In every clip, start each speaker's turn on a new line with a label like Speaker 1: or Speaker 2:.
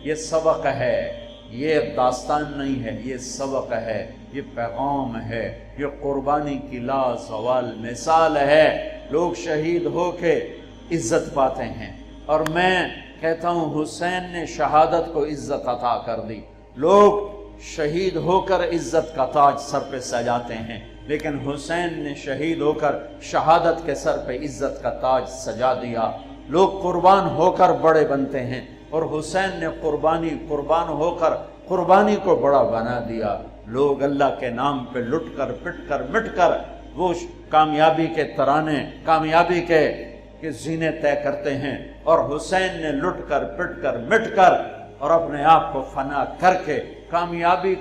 Speaker 1: یہ سبق ہے، یہ داستان نہیں ہے، یہ سبق ہے، یہ پیغام ہے، یہ قربانی کی لازوال مثال ہے۔ لوگ شہید ہو کے عزت پاتے ہیں، اور میں کہتا ہوں حسین نے شہادت کو عزت عطا کر دی۔ لوگ شہید ہو کر عزت کا تاج سر پہ سجاتے ہیں، لیکن حسین نے شہید ہو کر شہادت کے سر پہ عزت کا تاج سجا دیا۔ لوگ قربان ہو کر بڑے بنتے ہیں، اور حسین نے قربان ہو کر قربانی کو بڑا بنا دیا۔ لوگ اللہ کے نام پہ لٹ کر پٹ کر مٹ کر وہ کامیابی کے ترانے، کامیابی کے زینے طے کرتے ہیں، اور حسین نے لٹ کر پٹ کر مٹ کر اور اپنے آپ کو فنا کر کے کامیابی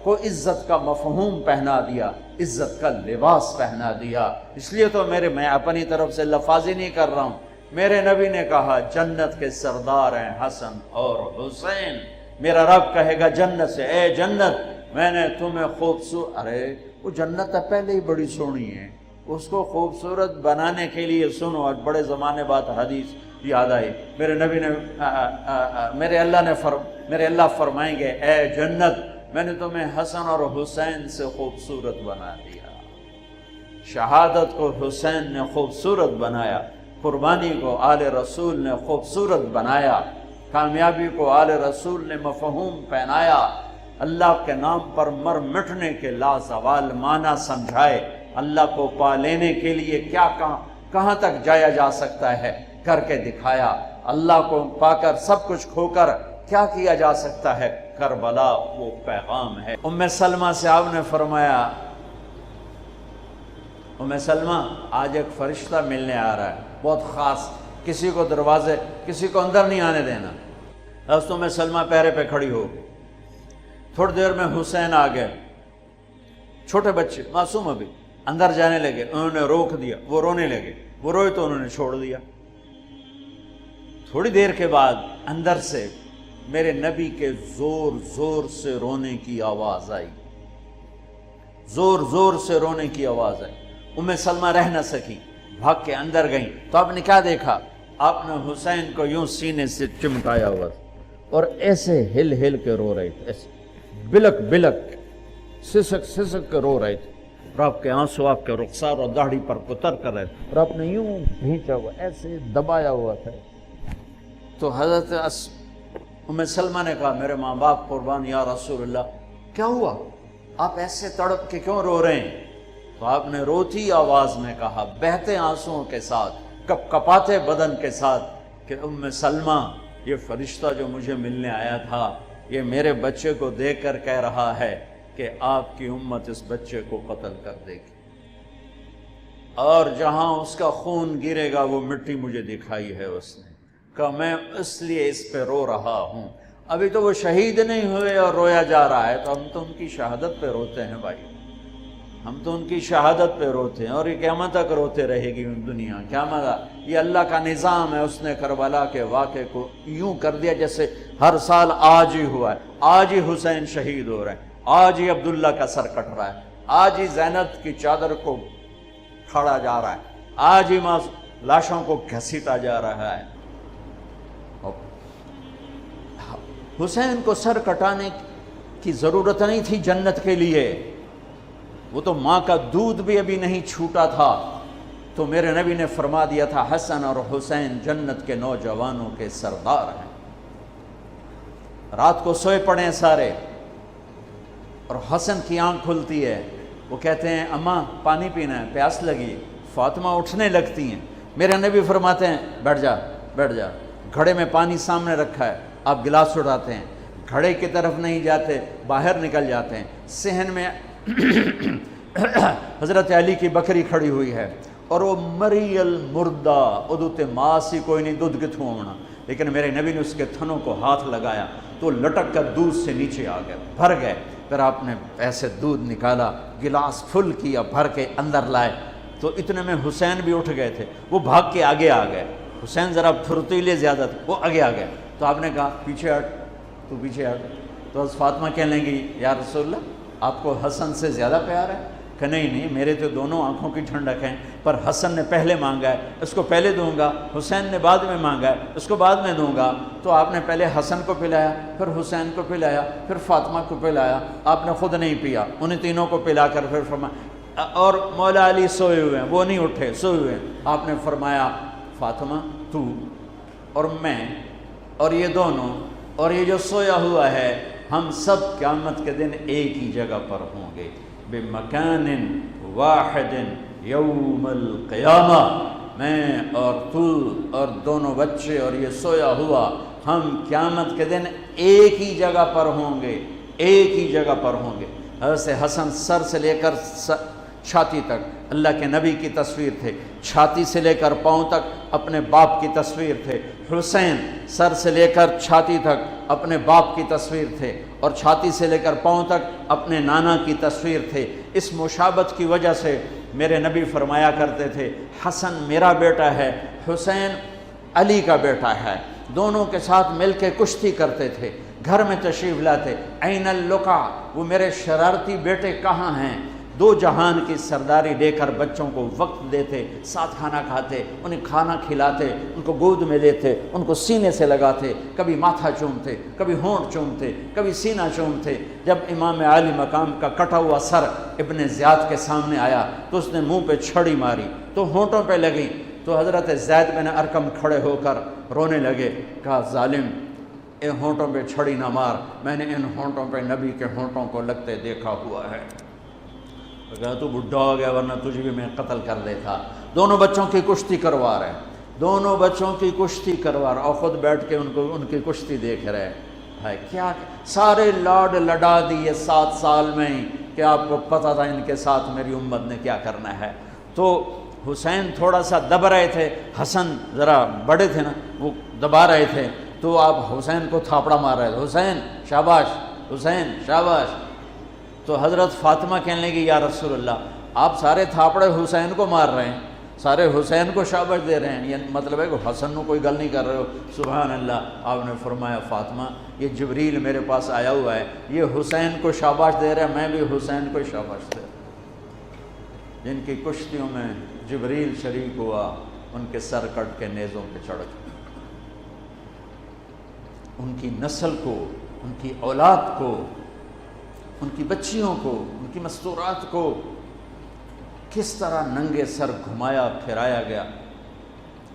Speaker 1: کو عزت کا مفہوم پہنا دیا، عزت کا لباس پہنا دیا۔ اس لیے تو میں اپنی طرف سے لفاظی نہیں کر رہا ہوں، میرے نبی نے کہا جنت کے سردار ہیں حسن اور حسین۔ میرا رب کہے گا جنت سے، اے جنت میں نے تمہیں خوبصورت، ارے وہ جنت پہلے ہی بڑی سونی ہے، اس کو خوبصورت بنانے کے لیے سنو، آج بڑے زمانے بعد حدیث یاد آئی، میرے نبی نے میرے اللہ فرمائیں گے اے جنت میں نے تمہیں حسن اور حسین سے خوبصورت بنا دیا۔ شہادت کو حسین نے خوبصورت بنایا، قربانی کو آل رسول نے خوبصورت بنایا، کامیابی کو آل رسول نے مفہوم پہنایا، اللہ کے نام پر مر مٹنے کے لازوال معنی سمجھائے، اللہ کو پا لینے کے لیے کیا کہاں تک جایا جا سکتا ہے کر کے دکھایا، اللہ کو پا کر سب کچھ کھو کر کیا کیا جا سکتا ہے، کربلا وہ پیغام ہے۔ ام سلمہ سے آپ نے فرمایا ام سلمہ آج ایک فرشتہ ملنے آ رہا ہے بہت خاص، کسی کو اندر نہیں آنے دینا۔ بس ام سلمہ پیرے پہ کھڑی ہو گئی، تھوڑی دیر میں حسین آ گئے، چھوٹے بچے معصوم ابھی، اندر جانے لگے، انہوں نے روک دیا، وہ رونے لگے، وہ روئے تو انہوں نے چھوڑ دیا۔ تھوڑی دیر کے بعد اندر سے میرے نبی کے زور زور سے رونے کی آواز آئی، زور زور سے رونے کی آواز آئی۔ ام سلمہ رہ نہ سکی، بھاگ کے اندر گئیں تو آپ نے کیا دیکھا؟ آپ نے حسین کو یوں سینے سے چمٹایا ہوا اور ایسے ہل ہل کے رو رہے تھے، ایسے بلک بلک سسک سسک کے رو رہے تھے، اور آپ کے آنسو آپ کے رخسار اور داڑھی پر اتر کر رہے تھے، اور آپ نے یوں بھینچا ہوا ایسے دبایا ہوا تھا۔ تو حضرت ام سلمہ نے کہا میرے ماں باپ قربان یا رسول اللہ، کیا ہوا؟ آپ ایسے تڑپ کے کیوں رو رہے ہیں؟ تو آپ نے روتی آواز میں کہا، بہتے آنسوؤں کے ساتھ، کپ کپاتے بدن کے ساتھ، کہ ام سلمہ یہ فرشتہ جو مجھے ملنے آیا تھا یہ میرے بچے کو دیکھ کر کہہ رہا ہے کہ آپ کی امت اس بچے کو قتل کر دے گی، اور جہاں اس کا خون گرے گا وہ مٹی مجھے دکھائی ہے اس نے، کہ میں اس لیے اس پہ رو رہا ہوں۔ ابھی تو وہ شہید نہیں ہوئے اور رویا جا رہا ہے، تو ہم تو ان کی شہادت پہ روتے ہیں بھائی، ہم تو ان کی شہادت پہ روتے ہیں، اور یہ قیامت تک روتے رہے گی دنیا۔ قیامت یہ اللہ کا نظام ہے، اس نے کربلا کے واقعے کو یوں کر دیا جیسے ہر سال آج ہی ہوا ہے، آج ہی حسین شہید ہو رہے ہیں، آج ہی عبداللہ کا سر کٹ رہا ہے، آج ہی زینب کی چادر کو کھاڑا جا رہا ہے، آج ہی لاشوں کو گھسیٹا جا رہا ہے۔ حسین کو سر کٹانے کی ضرورت نہیں تھی جنت کے لیے، وہ تو ماں کا دودھ بھی ابھی نہیں چھوٹا تھا، تو میرے نبی نے فرما دیا تھا حسن اور حسین جنت کے نوجوانوں کے سردار ہیں۔ رات کو سوئے پڑے ہیں سارے، اور حسن کی آنکھ کھلتی ہے، وہ کہتے ہیں اماں پانی پینا ہے، پیاس لگی۔ فاطمہ اٹھنے لگتی ہیں، میرے نبی فرماتے ہیں بیٹھ جا بیٹھ جا، گھڑے میں پانی سامنے رکھا ہے، آپ گلاس اٹھاتے ہیں، گھڑے کی طرف نہیں جاتے، باہر نکل جاتے ہیں۔ صحن میں حضرت علی کی بکری کھڑی ہوئی ہے، اور وہ مری المردہ ادوتے ماسی کوئی نہیں دودھ کتھوں ہونا، لیکن میرے نبی نے اس کے تھنوں کو ہاتھ لگایا تو لٹک کر دودھ سے نیچے آ گئے، بھر گئے۔ پھر آپ نے ایسے دودھ نکالا، گلاس فل کیا، بھر کے اندر لائے، تو اتنے میں حسین بھی اٹھ گئے تھے، وہ بھاگ کے آگے آ گئے۔ حسین ذرا پھرتیلے زیادہ تھے، وہ آگے آ گئے، تو آپ نے کہا پیچھے ہٹ، تو پیچھے ہٹ۔ تو حضرت فاطمہ کہنے لگی یا رسول اللہ آپ کو حسن سے زیادہ پیار ہے؟ کہ نہیں میرے تو دونوں آنکھوں کی ٹھنڈک ہیں، پر حسن نے پہلے مانگا ہے، اس کو پہلے دوں گا، حسین نے بعد میں مانگا ہے، اس کو بعد میں دوں گا۔ تو آپ نے پہلے حسن کو پلایا، پھر حسین کو پلایا، پھر فاطمہ کو پلایا، آپ نے خود نہیں پیا، انہیں تینوں کو پلا کر پھر فرمایا، اور مولا علی سوئے ہوئے ہیں، وہ نہیں اٹھے، سوئے ہوئے ہیں۔ آپ نے فرمایا فاطمہ تو اور میں اور یہ دونوں اور یہ جو سویا ہوا ہے، ہم سب قیامت کے دن ایک ہی جگہ پر ہوں گے، بمکان واحد یوم القیامہ۔ میں اور تو اور دونوں بچے اور یہ سویا ہوا، ہم قیامت کے دن ایک ہی جگہ پر ہوں گے، ایک ہی جگہ پر ہوں گے۔ حضرت حسن سر سے لے کر چھاتی تک اللہ کے نبی کی تصویر تھے، چھاتی سے لے کر پاؤں تک اپنے باپ کی تصویر تھے۔ حسین سر سے لے کر چھاتی تک اپنے باپ کی تصویر تھے، اور چھاتی سے لے کر پاؤں تک اپنے نانا کی تصویر تھے۔ اس مشابہت کی وجہ سے میرے نبی فرمایا کرتے تھے، حسن میرا بیٹا ہے، حسین علی کا بیٹا ہے۔ دونوں کے ساتھ مل کے کشتی کرتے تھے، گھر میں تشریف لاتے، این اللقا، وہ میرے شرارتی بیٹے کہاں ہیں؟ دو جہان کی سرداری لے کر بچوں کو وقت دیتے، ساتھ کھانا کھاتے، انہیں کھانا کھلاتے، ان کو گود میں لیتے، ان کو سینے سے لگاتے، کبھی ماتھا چومتے، کبھی ہونٹ چومتے، کبھی سینہ چومتے۔ جب امام عالی مقام کا کٹا ہوا سر ابن زیاد کے سامنے آیا تو اس نے منہ پہ چھڑی ماری تو ہونٹوں پہ لگی، تو حضرت زید بن ارقم کھڑے ہو کر رونے لگے، کہا ظالم ان ہونٹوں پہ چھڑی نہ مار، میں نے ان ہونٹوں پہ نبی کے ہونٹوں کو لگتے دیکھا ہوا ہے۔ کہا تو بڈھا ہو گیا، ورنہ تجھے بھی میں قتل کر دیتا۔ دونوں بچوں کی کشتی کروا رہے، دونوں بچوں کی کشتی کروا رہے، اور خود بیٹھ کے ان کی کشتی دیکھ رہے ہے۔ کیا سارے لاڈ لڈا دیے 7 سال میں ہی کہ آپ کو پتہ تھا ان کے ساتھ میری امت نے کیا کرنا ہے۔ تو حسین تھوڑا سا دب رہے تھے، حسن ذرا بڑے تھے نا، وہ دبا رہے تھے، تو آپ حسین کو تھاپڑا مار رہے تھے، حسین شاباش، حسین شاباش۔ تو حضرت فاطمہ کہنے لگی یا رسول اللہ، آپ سارے تھاپڑے حسین کو مار رہے ہیں، سارے حسین کو شاباش دے رہے ہیں، یعنی مطلب ہے کہ حسن کو کوئی گل نہیں کر رہے ہو؟ سبحان اللہ۔ آپ نے فرمایا فاطمہ یہ جبریل میرے پاس آیا ہوا ہے، یہ حسین کو شاباش دے رہا ہے، میں بھی حسین کو شاباش دے رہا ہوں۔ جن کی کشتیوں میں جبریل شریک ہوا، ان کے سر کٹ کے نیزوں پہ چڑھ گئے، ان کی نسل کو، ان کی اولاد کو، ان کی بچیوں کو، ان کی مستورات کو کس طرح ننگے سر گھمایا پھرایا گیا۔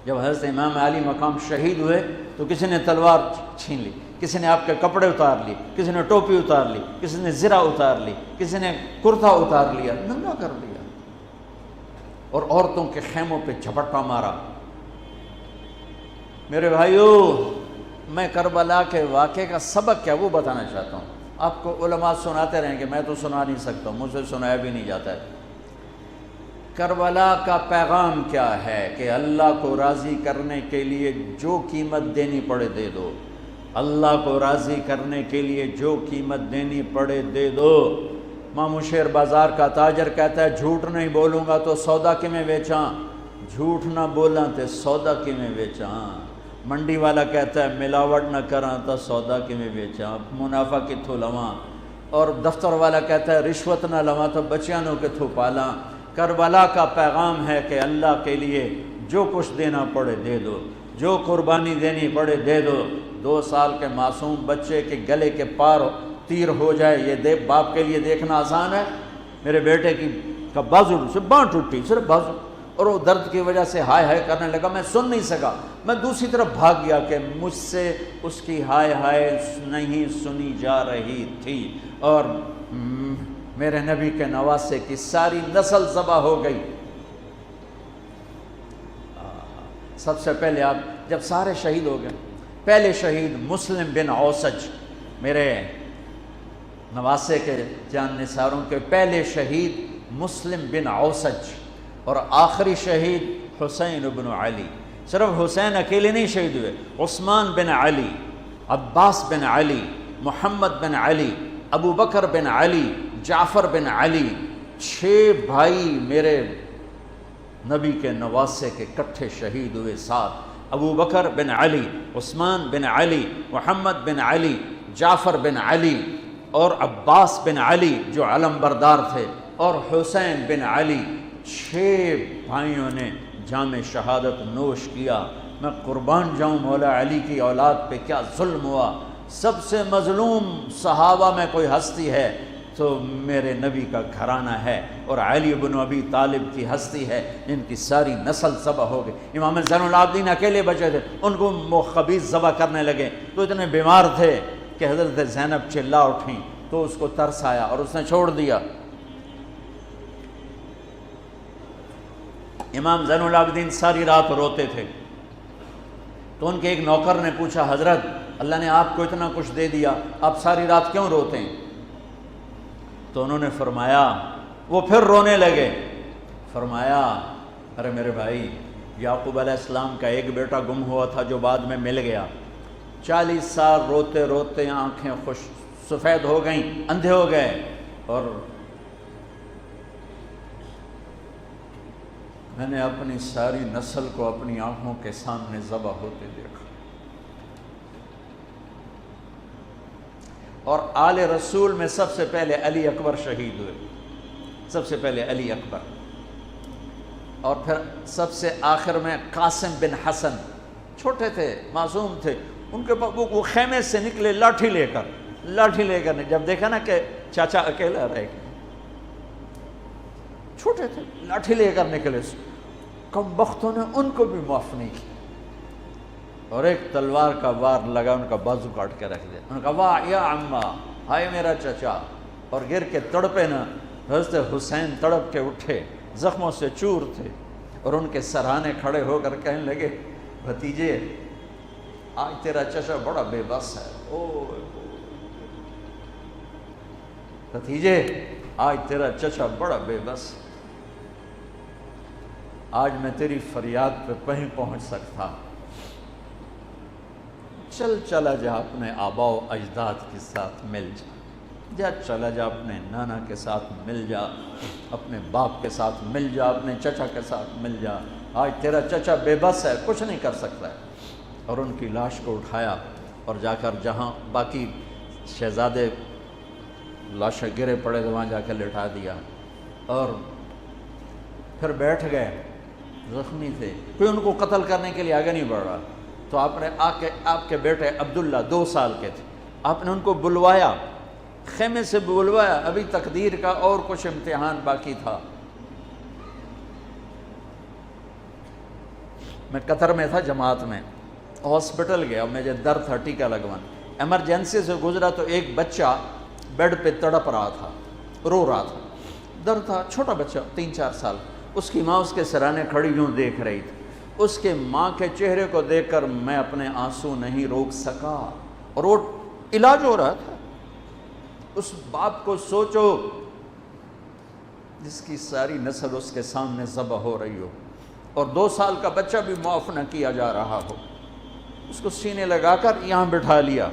Speaker 1: جب حضرت امام علی مقام شہید ہوئے تو کسی نے تلوار چھین لی، کسی نے آپ کے کپڑے اتار لی، کسی نے ٹوپی اتار لی، کسی نے زرہ اتار لی، کسی نے کرتا اتار لیا، ننگا کر لیا، اور عورتوں کے خیموں پہ جھپٹا مارا۔ میرے بھائیو، میں کربلا کے واقعے کا سبق کیا وہ بتانا چاہتا ہوں۔ آپ کو علماء سناتے رہیں گے، میں تو سنا نہیں سکتا، مجھ سے سنایا بھی نہیں جاتا ہے۔ کربلا کا پیغام کیا ہے کہ اللہ کو راضی کرنے کے لیے جو قیمت دینی پڑے دے دو، اللہ کو راضی کرنے کے لیے جو قیمت دینی پڑے دے دو۔ مامو شیر بازار کا تاجر کہتا ہے جھوٹ نہیں بولوں گا تو سودا کی میں بیچاں، جھوٹ نہ بولاں تے سودا کی میں بیچاں۔ منڈی والا کہتا ہے ملاوٹ نہ کراں تو سودا کی میں بیچاں، منافع کتھوں لواں۔ اور دفتر والا کہتا ہے رشوت نہ لواں تو بچیانوں کتھوں پالاں۔ کربلا کا پیغام ہے کہ اللہ کے لیے جو کچھ دینا پڑے دے دو، جو قربانی دینی پڑے دے دو۔ 2 سال کے معصوم بچے کے گلے کے پار تیر ہو جائے، یہ باپ کے لیے دیکھنا آسان ہے؟ میرے بیٹے کا بازو سے بانھ ٹوٹی، صرف بازو، اور وہ درد کی وجہ سے ہائے ہائے کرنے لگا، میں سن نہیں سکا، میں دوسری طرف بھاگ گیا کہ مجھ سے اس کی ہائے ہائے نہیں سنی جا رہی تھی، اور میرے نبی کے نواسے کی ساری نسل ذبح ہو گئی۔ سب سے پہلے آپ جب سارے شہید ہو گئے، پہلے شہید مسلم بن اوسج، میرے نواسے کے جان نثاروں کے پہلے شہید مسلم بن اوسج، اور آخری شہید حسین بن علی۔ صرف حسین اکیلے نہیں شہید ہوئے، عثمان بن علی، عباس بن علی، محمد بن علی، ابو بکر بن علی، جعفر بن علی، 6 بھائی میرے نبی کے نواسے کے کٹھے شہید ہوئے ساتھ۔ ابو بکر بن علی، عثمان بن علی، محمد بن علی، جعفر بن علی، اور عباس بن علی جو علم بردار تھے، اور حسین بن علی، 6 بھائیوں نے جام شہادت نوش کیا۔ میں قربان جاؤں مولا علی کی اولاد پہ کیا ظلم ہوا۔ سب سے مظلوم صحابہ میں کوئی ہستی ہے تو میرے نبی کا گھرانہ ہے، اور علی بن ابی طالب کی ہستی ہے، ان کی ساری نسل ذبح ہو گئی۔ امام زین العابدین اکیلے بچے تھے، ان کو خبیث ذبح کرنے لگے تو اتنے بیمار تھے کہ حضرت زینب چلا اٹھیں تو اس کو ترس آیا اور اس نے چھوڑ دیا۔ امام زین العابدین ساری رات روتے تھے تو ان کے ایک نوکر نے پوچھا، حضرت اللہ نے آپ کو اتنا کچھ دے دیا، آپ ساری رات کیوں روتے ہیں؟ تو انہوں نے فرمایا، وہ پھر رونے لگے، فرمایا ارے میرے بھائی، یعقوب علیہ السلام کا ایک بیٹا گم ہوا تھا جو بعد میں مل گیا، 40 سال روتے روتے آنکھیں سفید ہو گئیں، اندھے ہو گئے، اور میں نے اپنی ساری نسل کو اپنی آنکھوں کے سامنے ذبح ہوتے دیکھا۔ اور آل رسول میں سب سے پہلے علی اکبر شہید ہوئے، سب سے پہلے علی اکبر، اور پھر سب سے آخر میں قاسم بن حسن، چھوٹے تھے، معصوم تھے، ان کے پاس وہ خیمے سے نکلے لاٹھی لے کر، جب دیکھا نا کہ چاچا اکیلا رہ گیا، چھوٹے تھے، لاٹھی لے کر نکلے، کم بختوں نے ان کو بھی معاف نہیں کیا، اور ایک تلوار کا وار لگا، ان کا بازو کاٹ کے رکھ دیا، ان کا واہ یا عمہ، ہائے میرا چچا، اور گر کے تڑپے نا۔ حضرت حسین تڑپ کے اٹھے، زخموں سے چور تھے، اور ان کے سرہانے کھڑے ہو کر کہنے لگے، بھتیجے آج تیرا چچا بڑا بے بس ہے، بھتیجے آج تیرا چچا بڑا بے بس، آج میں تیری فریاد پہ کہیں پہنچ سکتا، چلا جا اپنے آباء و اجداد کے ساتھ مل جا، چلا جا اپنے نانا کے ساتھ مل جا، اپنے باپ کے ساتھ مل جا، اپنے چچا کے ساتھ مل جا، آج تیرا چچا بے بس ہے، کچھ نہیں کر سکتا ہے۔ اور ان کی لاش کو اٹھایا اور جا کر جہاں باقی شہزادے لاشیں گرے پڑے تھے وہاں جا کے لٹا دیا، اور پھر بیٹھ گئے، زخمی تھے، کوئی ان کو قتل کرنے کے لیے آگے نہیں بڑھ رہا، تو آپ کے بیٹے عبداللہ 2 سال کے تھے، آپ نے ان کو بلوایا، خیمے سے بلوایا، ابھی تقدیر کا اور کچھ امتحان باقی تھا۔ میں قطر میں تھا جماعت میں، ہاسپٹل گیا، مجھے درد تھا، ٹیکا لگوانا، ایمرجنسی سے گزرا تو ایک بچہ بیڈ پہ تڑپ رہا تھا، رو رہا تھا، درد تھا، چھوٹا بچہ 3-4 سال، اس کی ماں اس کے سرانے کھڑی یوں دیکھ رہی تھی، اس کے ماں کے چہرے کو دیکھ کر میں اپنے آنسو نہیں روک سکا، اور وہ علاج ہو رہا تھا۔ اس باپ کو سوچو جس کی ساری نسل اس کے سامنے ذبح ہو رہی ہو، اور 2 سال کا بچہ بھی معاف نہ کیا جا رہا ہو، اس کو سینے لگا کر یہاں بٹھا لیا،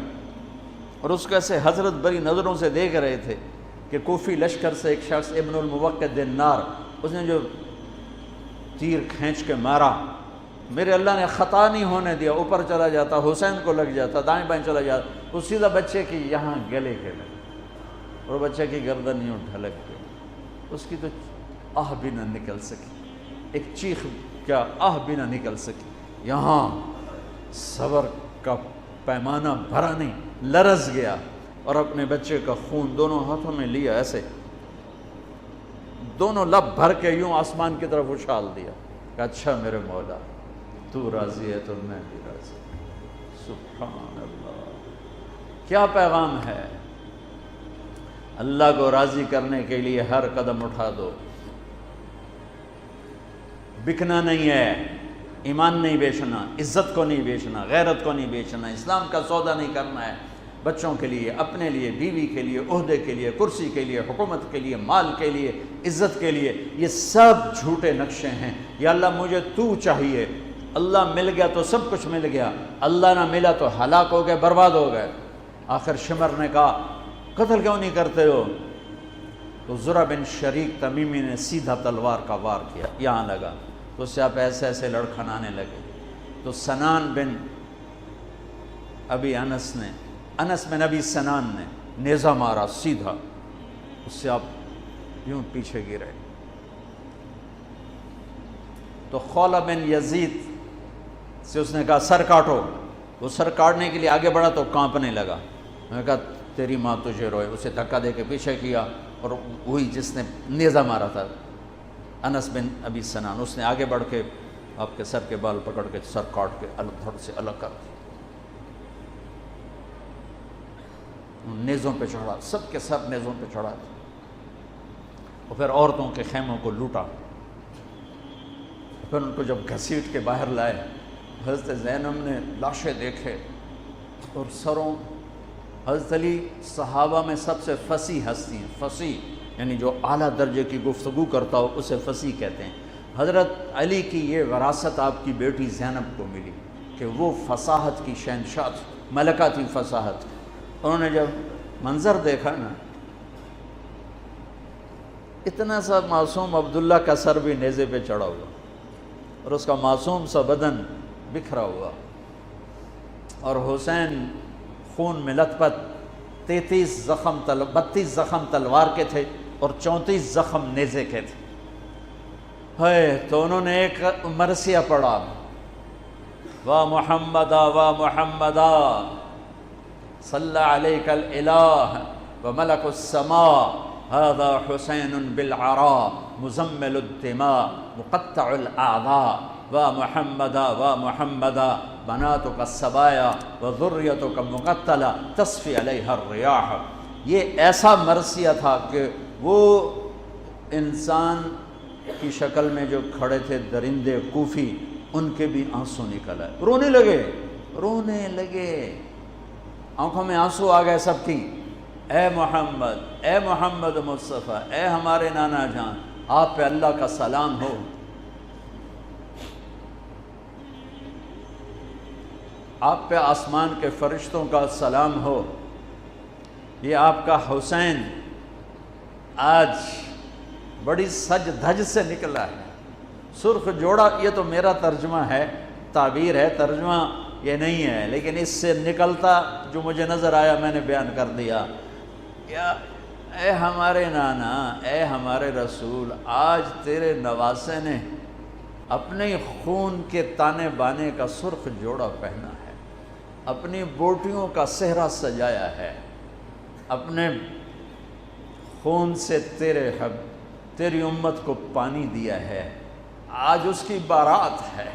Speaker 1: اور اس کو ایسے حضرت بری نظروں سے دیکھ رہے تھے کہ کوفی لشکر سے ایک شخص ابن الموقد النار، اس نے جو تیر کھینچ کے مارا، میرے اللہ نے خطا نہیں ہونے دیا، اوپر چلا جاتا، حسین کو لگ جاتا، دائیں بائیں چلا جاتا، وہ سیدھا بچے کی یہاں گلے کے لگے، اور بچے کی گردن یوں ڈھلک گئی، اس کی تو آہ بھی نہ نکل سکی، ایک چیخ کیا آہ بھی نہ نکل سکی، یہاں صبر کا پیمانہ بھرا نہیں، لرز گیا، اور اپنے بچے کا خون دونوں ہاتھوں میں لیا، ایسے دونوں لب بھر کے یوں آسمان کی طرف اچھال دیا کہ اچھا میرے مولا تو راضی ہے تو میں بھی راضی۔ سبحان اللہ، کیا پیغام ہے! اللہ کو راضی کرنے کے لیے ہر قدم اٹھا دو، بکنا نہیں ہے، ایمان نہیں بیچنا، عزت کو نہیں بیچنا، غیرت کو نہیں بیچنا، اسلام کا سودا نہیں کرنا ہے، بچوں کے لیے، اپنے لیے، بیوی کے لیے، عہدے کے لیے، کرسی کے لیے، حکومت کے لیے، مال کے لیے، عزت کے لیے، یہ سب جھوٹے نقشے ہیں۔ یا اللہ مجھے تو چاہیے، اللہ مل گیا تو سب کچھ مل گیا، اللہ نہ ملا تو ہلاک ہو گئے، برباد ہو گئے۔ آخر شمر نے کہا قتل کیوں نہیں کرتے ہو؟ تو زرع بن شریک تمیمی نے سیدھا تلوار کا وار کیا، یہاں لگا تو اس سے آپ ایسے ایسے لڑکھنانے لگے، تو سنان بن ابی انس بن ابی سنان نے نیزہ مارا سیدھا، اس سے آپ یوں پیچھے گرے. تو خولہ بن یزید سے اس نے کہا سر کاٹو. وہ سر کاٹنے کے لیے آگے بڑھا تو کانپنے لگا. میں نے کہا تیری ماں تجھے روئے. اسے دھکا دے کے پیچھے کیا اور وہی جس نے نیزہ مارا تھا انس بن ابی سنان، اس نے آگے بڑھ کے آپ کے سر کے بال پکڑ کے سر کاٹ کے دھڑ سے الگ کر دیا. نیزوں پہ چڑھا، سب کے سر نیزوں پہ چڑھا دیا اور پھر عورتوں کے خیموں کو لوٹا. پھر ان کو جب گھسیٹ کے باہر لائے، حضرت زینب نے لاشیں دیکھے اور سروں. حضرت علی صحابہ میں سب سے فصیح ہستی ہیں. فصیح یعنی جو اعلیٰ درجے کی گفتگو کرتا ہو اسے فصیح کہتے ہیں. حضرت علی کی یہ وراثت آپ کی بیٹی زینب کو ملی کہ وہ فصاحت کی شہنشاہ تھی، ملکہ تھی فصاحت. انہوں نے جب منظر دیکھا نا، اتنا سا معصوم عبداللہ کا سر بھی نیزے پہ چڑھا ہوا اور اس کا معصوم سا بدن بکھرا ہوا، اور حسین خون میں لت پت، 32 زخم تلوار کے تھے اور 34 زخم نیزے کے تھے. تو انہوں نے ایک مرثیہ پڑھا، وا محمدا وا محمدا صلی علیک الالہ وملک السماء هذا حسین بالعراء مزمل الدماء مقطع الاعضاء وا محمدا وا محمدا بناتک السبایا وذریتک مقتلہ تصفی علیہ الریاح. یہ ایسا مرثیہ تھا کہ وہ انسان کی شکل میں جو کھڑے تھے درندے کوفی، ان کے بھی آنسو نکل آئے، رونے لگے، آنکھوں میں آنسو آ گئے سب کی. اے محمد مصطفیٰ، اے ہمارے نانا جان، آپ پہ اللہ کا سلام ہو، آپ پہ آسمان کے فرشتوں کا سلام ہو. یہ آپ کا حسین آج بڑی سج دھج سے نکلا ہے، سرخ جوڑا. یہ تو میرا ترجمہ ہے، تعبیر ہے، ترجمہ یہ نہیں ہے، لیکن اس سے نکلتا جو مجھے نظر آیا میں نے بیان کر دیا. یا اے ہمارے نانا، اے ہمارے رسول، آج تیرے نواسے نے اپنے خون کے تانے بانے کا سرخ جوڑا پہنا ہے، اپنی بوٹیوں کا صحرا سجایا ہے، اپنے خون سے تیری امت کو پانی دیا ہے. آج اس کی بارات ہے،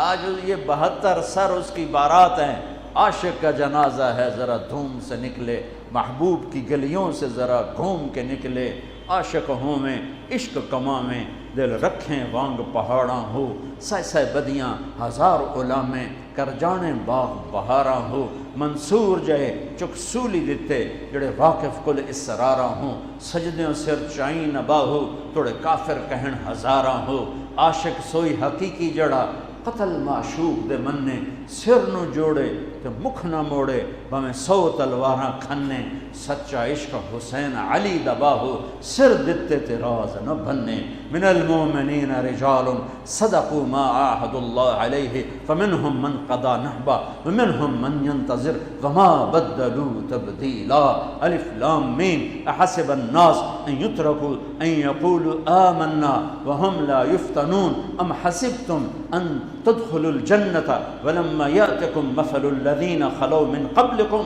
Speaker 1: آج یہ 72 سر اس کی بارات ہیں. عاشق کا جنازہ ہے، ذرا دھوم سے نکلے، محبوب کی گلیوں سے ذرا گھوم کے نکلے. عاشق ہوں میں عشق کماں میں، دل رکھیں وانگ پہاڑاں ہو. سہ بدیاں ہزار غلامیں، کر جانے باغ بہاراں ہو. منصور جہے چکسولی دتے، جڑے واقف کل اسراراں ہوں. سجدیوں سر چائیں نبا ہو، توڑے کافر کہن ہزاراں ہو. عاشق سوئی حقیقی جڑا، قتل معشوق دے مننے. سر نو جوڑے تے مکھ نہ موڑے، بھویں 100 تلواراں کھنے. سچا عشق حسین علی دبا ہو، سر دتے تے راز نہ بھنے. من المؤمنین رجال صدقوا ما عاهدوا الله علیہ فمنهم من قضى نحبا ومنهم من ينتظر وما بدلوا تبدیلا. الف لام میم. احسب الناس ان يتركوا ان يقولوا آمنا وهم لا يفتنون ام حسبتم ان تدخلوا الجنة ولما يأتكم مثل الذين خلوا من قبلكم.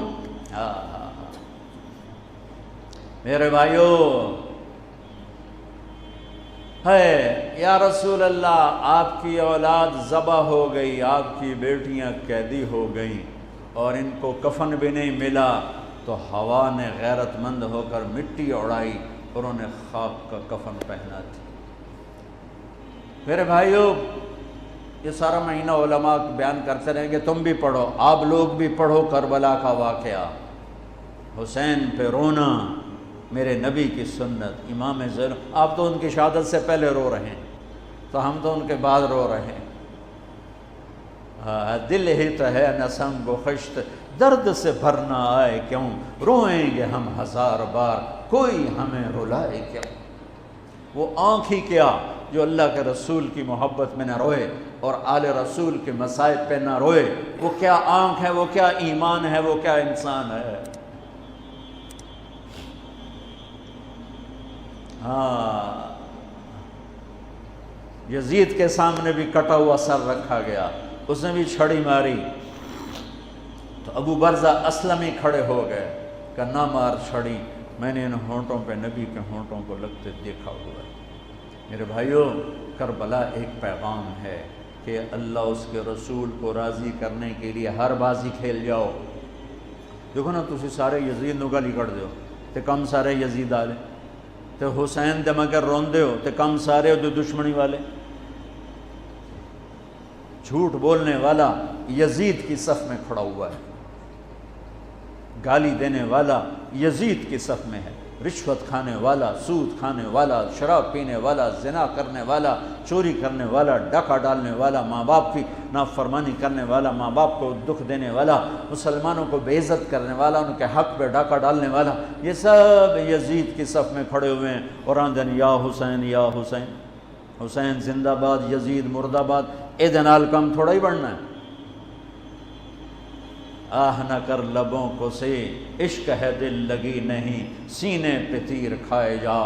Speaker 1: میرے بھائیو، ہے یا رسول اللہ، آپ کی اولاد ذبح ہو گئی، آپ کی بیٹیاں قیدی ہو گئیں اور ان کو کفن بھی نہیں ملا، تو ہوا نے غیرت مند ہو کر مٹی اڑائی اور انہیں خاک کا کفن پہنا تھی. میرے بھائیو، یہ سارا مہینہ علماء بیان کرتے رہیں گے، تم بھی پڑھو، آپ لوگ بھی پڑھو کربلا کا واقعہ. حسین پہ رونا میرے نبی کی سنت. امام زین، آپ تو ان کی شہادت سے پہلے رو رہے ہیں، تو ہم تو ان کے بعد رو رہے ہیں. دل ہی تو ہے نہ سنگ و خشت، درد سے بھرنا آئے کیوں، روئیں گے ہم 1000 بار، کوئی ہمیں رلائے کیوں. وہ آنکھ ہی کیا جو اللہ کے رسول کی محبت میں نہ روئے اور آل رسول کے مصائب پہ نہ روئے. وہ کیا آنکھ ہے، وہ کیا ایمان ہے، وہ کیا انسان ہے. ہاں، یزید کے سامنے بھی کٹا ہوا سر رکھا گیا، اس نے بھی چھڑی ماری تو ابو برزہ اسلمی کھڑے ہو گئے کہ نہ مار چھڑی، میں نے ان ہونٹوں پہ نبی کے ہونٹوں کو لگتے دیکھا ہوا ہے۔ میرے بھائیوں، کربلا ایک پیغام ہے کہ اللہ اس کے رسول کو راضی کرنے کے لیے ہر بازی کھیل جاؤ۔ دیکھو نا، تسی سارے یزید نو گالی کر دیو تے کم سارے یزید والے، تے حسین دے مگر روندے ہو تے کم سارے دو دشمنی والے۔ جھوٹ بولنے والا یزید کی صف میں کھڑا ہوا ہے، گالی دینے والا یزید کی صف میں ہے، رشوت کھانے والا، سود کھانے والا، شراب پینے والا، زنا کرنے والا، چوری کرنے والا، ڈاکہ ڈالنے والا، ماں باپ کی نافرمانی کرنے والا، ماں باپ کو دکھ دینے والا، مسلمانوں کو بے عزت کرنے والا، ان کے حق پہ ڈاکہ ڈالنے والا، یہ سب یزید کی صف میں کھڑے ہوئے ہیں اور آندن یا حسین یا حسین، حسین زندہ باد، یزید مردہ باد۔ اے دنال کم تھوڑا ہی بڑھنا ہے۔ آہ نہ کر لبوں کو سے، عشق ہے دل لگی نہیں، سینے پہ تیر کھائے جا،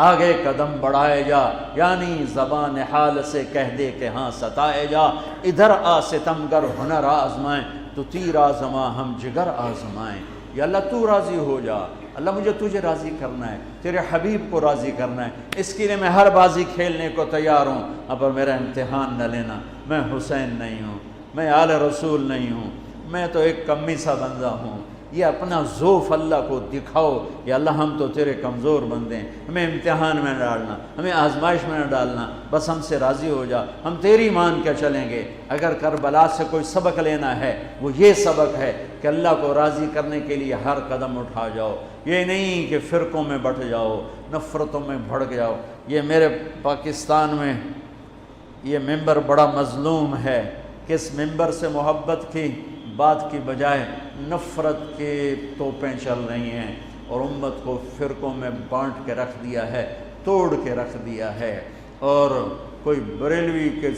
Speaker 1: آگے قدم بڑھائے جا، یعنی زبان حال سے کہہ دے کہ ہاں ستائے جا، ادھر آ ستمگر ہنر آزمائیں، تو تیر آزماں ہم جگر آزمائیں۔ یا اللہ تو راضی ہو جا، اللہ مجھے تجھے راضی کرنا ہے، تیرے حبیب کو راضی کرنا ہے، اس کے لیے میں ہر بازی کھیلنے کو تیار ہوں، پر میرا امتحان نہ لینا، میں حسین نہیں ہوں، میں آل رسول نہیں ہوں، میں تو ایک کمی سا بندہ ہوں۔ یہ اپنا ذوف اللہ کو دکھاؤ کہ اللہ ہم تو تیرے کمزور بندے ہیں، ہمیں امتحان میں نہ ڈالنا، ہمیں آزمائش میں نہ ڈالنا، بس ہم سے راضی ہو جا، ہم تیری مان کے چلیں گے۔ اگر کربلا سے کوئی سبق لینا ہے وہ یہ سبق ہے کہ اللہ کو راضی کرنے کے لیے ہر قدم اٹھا جاؤ، یہ نہیں کہ فرقوں میں بٹ جاؤ، نفرتوں میں بھڑک جاؤ۔ یہ میرے پاکستان میں یہ ممبر بڑا مظلوم ہے کہ اس ممبر سے محبت کی بات کی بجائے نفرت کے توپیں چل رہی ہیں اور امت کو فرقوں میں بانٹ کے رکھ دیا ہے، توڑ کے رکھ دیا ہے، اور کوئی بریلوی کے